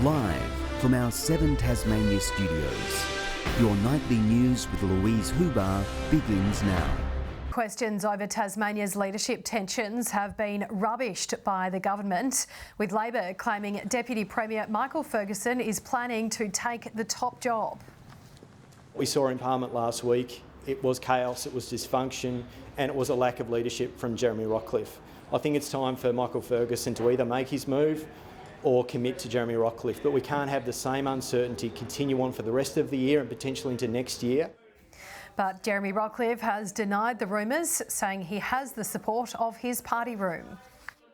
Live from our 7 Tasmania studios, your nightly news with Louise Huber begins now. Questions over Tasmania's leadership tensions have been rubbished by the government, with Labor claiming Deputy Premier Michael Ferguson is planning to take the top job. We saw in Parliament last week, it was chaos, it was dysfunction, and it was a lack of leadership from Jeremy Rockcliffe. I think it's time for Michael Ferguson to either make his move or commit to Jeremy Rockcliffe, but we can't have the same uncertainty continue on for the rest of the year and potentially into next year. But Jeremy Rockcliffe has denied the rumours, saying he has the support of his party room.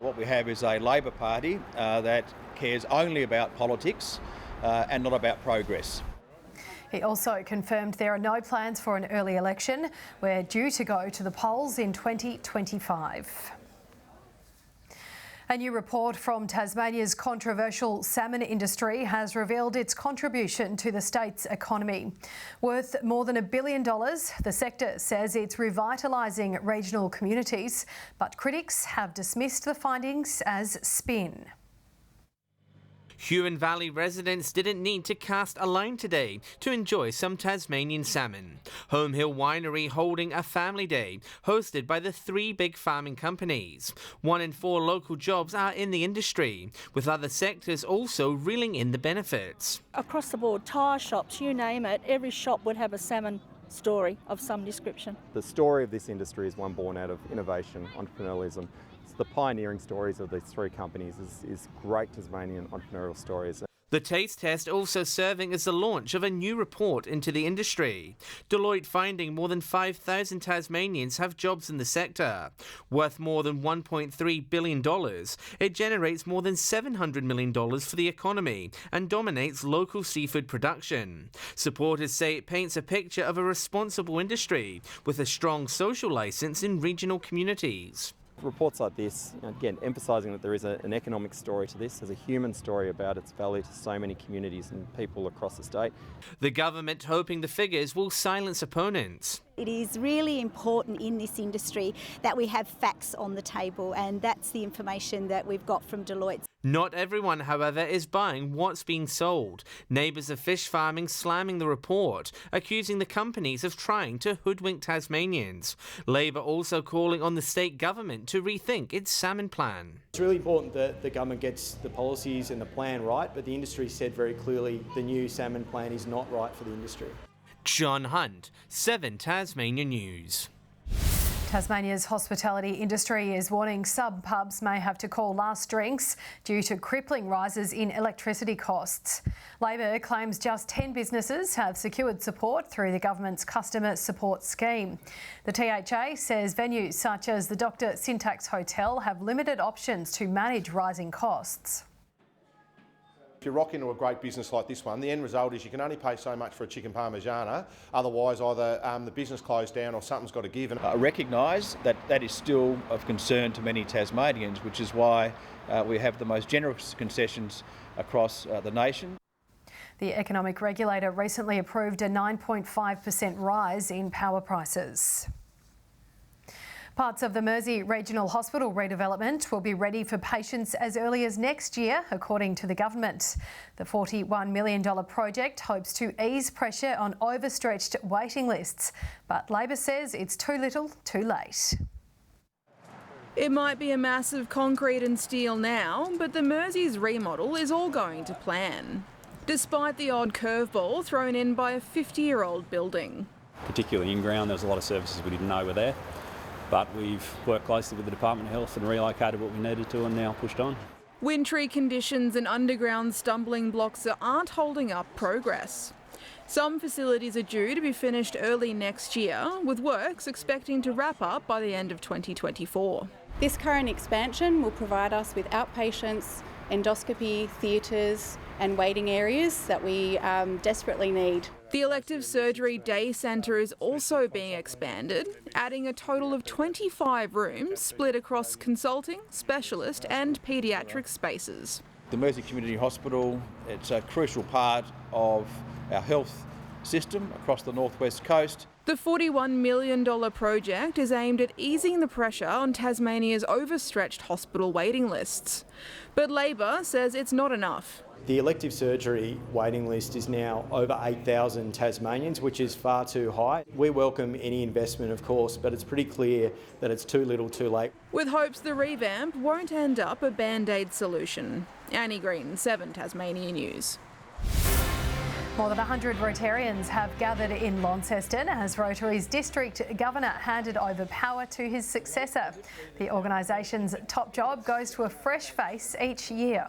What we have is a Labor Party that cares only about politics and not about progress. He also confirmed there are no plans for an early election. We're due to go to the polls in 2025. A new report from Tasmania's controversial salmon industry has revealed its contribution to the state's economy. Worth more than $1 billion, the sector says it's revitalising regional communities, but critics have dismissed the findings as spin. Huon Valley residents didn't need to cast a line today to enjoy some Tasmanian salmon. Home Hill Winery holding a family day, hosted by the 3 big farming companies. 1 in 4 local jobs are in the industry, with other sectors also reeling in the benefits. Across the board, tyre shops, you name it, every shop would have a salmon story of some description. The story of this industry is one born out of innovation, entrepreneurialism. The pioneering stories of these 3 companies is great Tasmanian entrepreneurial stories. The taste test also serving as the launch of a new report into the industry. Deloitte finding more than 5,000 Tasmanians have jobs in the sector. Worth more than $1.3 billion, it generates more than $700 million for the economy and dominates local seafood production. Supporters say it paints a picture of a responsible industry with a strong social licence in regional communities. Reports like this, again, emphasising that there is an economic story to this, there's a human story about its value to so many communities and people across the state. The government hoping the figures will silence opponents. It is really important in this industry that we have facts on the table, and that's the information that we've got from Deloitte. Not everyone, however, is buying what's being sold. Neighbours of fish farming slamming the report, accusing the companies of trying to hoodwink Tasmanians. Labor also calling on the state government to rethink its salmon plan. It's really important that the government gets the policies and the plan right, but the industry said very clearly the new salmon plan is not right for the industry. John Hunt, 7 Tasmania News. Tasmania's hospitality industry is warning some pubs may have to call last drinks due to crippling rises in electricity costs. Labor claims just 10 businesses have secured support through the government's customer support scheme. The THA says venues such as the Dr. Syntax Hotel have limited options to manage rising costs. If you rock into a great business like this one, the end result is you can only pay so much for a chicken parmigiana, otherwise either the business closed down or something's got to give. I recognise that that is still of concern to many Tasmanians, which is why we have the most generous concessions across the nation. The economic regulator recently approved a 9.5% rise in power prices. Parts of the Mersey Regional Hospital redevelopment will be ready for patients as early as next year, according to the government. The $41 million project hopes to ease pressure on overstretched waiting lists, but Labor says it's too little, too late. It might be a massive concrete and steel now, but the Mersey's remodel is all going to plan, despite the odd curveball thrown in by a 50-year-old building. Particularly in ground, there was a lot of services we didn't know were there. But we've worked closely with the Department of Health and relocated what we needed to and now pushed on. Wintry conditions and underground stumbling blocks aren't holding up progress. Some facilities are due to be finished early next year, with works expecting to wrap up by the end of 2024. This current expansion will provide us with outpatients, endoscopy, theatres and waiting areas that we desperately need. The elective surgery day centre is also being expanded, adding a total of 25 rooms split across consulting, specialist and paediatric spaces. The Mersey Community Hospital, it's a crucial part of our health system across the northwest coast. The $41 million project is aimed at easing the pressure on Tasmania's overstretched hospital waiting lists. But Labor says it's not enough. The elective surgery waiting list is now over 8,000 Tasmanians, which is far too high. We welcome any investment, of course, but it's pretty clear that it's too little too late. With hopes the revamp won't end up a band-aid solution. Annie Green, 7 Tasmania News. More than 100 Rotarians have gathered in Launceston as Rotary's District Governor handed over power to his successor. The organisation's top job goes to a fresh face each year.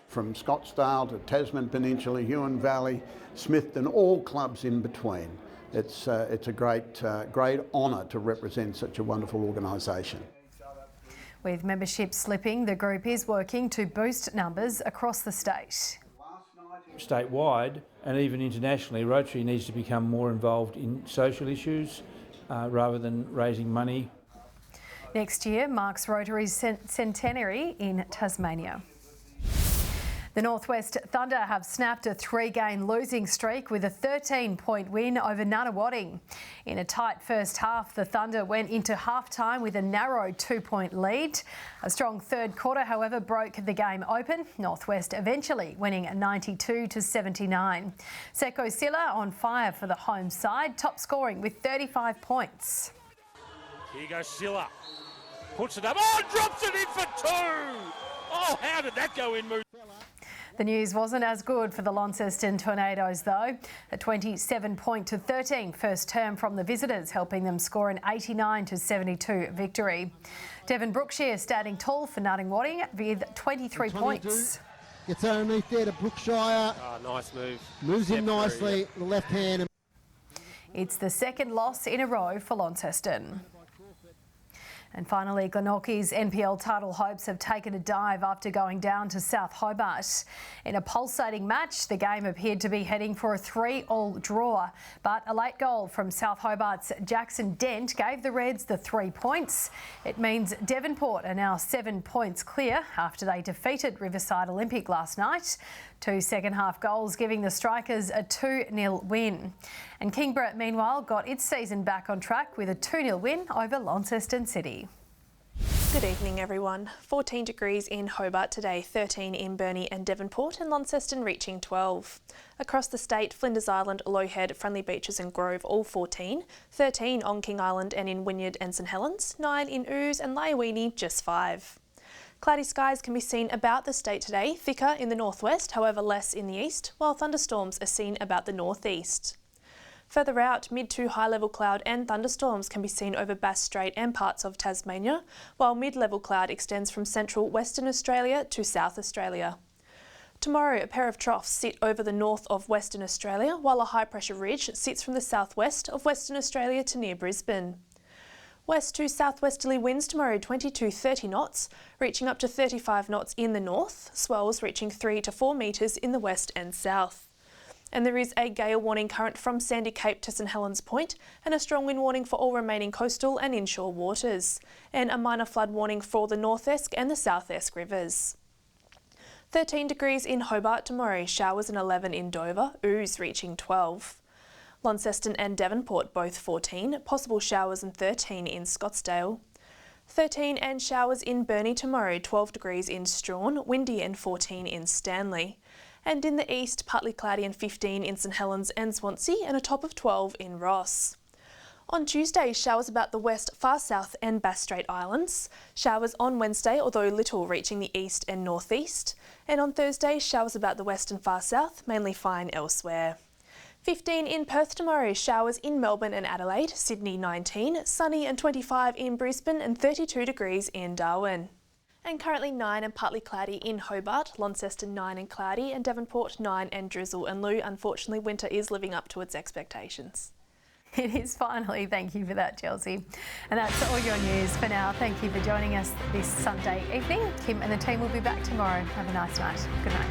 From Scottsdale to Tasman Peninsula, Huon Valley, Smithton, all clubs in between. It's a great honour to represent such a wonderful organisation. With membership slipping, the group is working to boost numbers across the state. Statewide and even internationally, Rotary needs to become more involved in social issues rather than raising money. Next year marks Rotary's centenary in Tasmania. The Northwest Thunder have snapped a 3-game losing streak with a 13-point win over Nunawading. In a tight first half, the Thunder went into half-time with a narrow 2-point lead. A strong third quarter, however, broke the game open, Northwest eventually winning 92-79. Seko Silla on fire for the home side, top scoring with 35 points. Here goes Silla. Puts it up. Oh, drops it in for 2! Oh, how did that go in, Moose? The news wasn't as good for the Launceston Tornadoes though. A 27-13 first term from the visitors, helping them score an 89-72 victory. Devon Brookshire standing tall for Nunawading with 23 points. Gets underneath there to Brookshire. Oh, nice move. Moves in nicely, the left hand. It's the second loss in a row for Launceston. And finally, Glenorchy's NPL title hopes have taken a dive after going down to South Hobart. In a pulsating match, the game appeared to be heading for a 3-all draw, but a late goal from South Hobart's Jackson Dent gave the Reds the 3 points. It means Devonport are now 7 points clear after they defeated Riverside Olympic last night. 2 second-half goals giving the Strikers a 2-0 win. And Kingborough, meanwhile, got its season back on track with a 2-0 win over Launceston City. Good evening, everyone. 14 degrees in Hobart today, 13 in Burnie and Devonport, and Launceston reaching 12. Across the state, Flinders Island, Lowhead, Friendly Beaches and Grove all 14, 13 on King Island and in Wynyard and St Helens, 9 in Ouse and Lyowini, just 5. Cloudy skies can be seen about the state today, thicker in the northwest, however less in the east, while thunderstorms are seen about the northeast. Further out, mid to high-level cloud and thunderstorms can be seen over Bass Strait and parts of Tasmania, while mid-level cloud extends from central Western Australia to South Australia. Tomorrow, a pair of troughs sit over the north of Western Australia, while a high-pressure ridge sits from the southwest of Western Australia to near Brisbane. West to southwesterly winds tomorrow 20 to 30 knots, reaching up to 35 knots in the north, swells reaching 3 to 4 metres in the west and south. And there is a gale warning current from Sandy Cape to St Helens Point and a strong wind warning for all remaining coastal and inshore waters, and a minor flood warning for the North Esk and the South Esk rivers. 13 degrees in Hobart tomorrow, showers and 11 in Dover, Ouse reaching 12. Launceston and Devonport both 14, possible showers and 13 in Scottsdale. 13 and showers in Burnie tomorrow, 12 degrees in Strawn, windy and 14 in Stanley. And in the east, partly cloudy and 15 in St Helens and Swansea, and a top of 12 in Ross. On Tuesday, showers about the west, far south and Bass Strait Islands. Showers on Wednesday, although little, reaching the east and northeast. And on Thursday, showers about the west and far south, mainly fine elsewhere. 15 in Perth tomorrow, showers in Melbourne and Adelaide, Sydney 19, sunny and 25 in Brisbane and 32 degrees in Darwin. And currently 9 and partly cloudy in Hobart, Launceston 9 and cloudy, and Devonport 9 and drizzle. And Lou, unfortunately, winter is living up to its expectations. It is finally. Thank you for that, Chelsea. And that's all your news for now. Thank you for joining us this Sunday evening. Kim and the team will be back tomorrow. Have a nice night. Good night.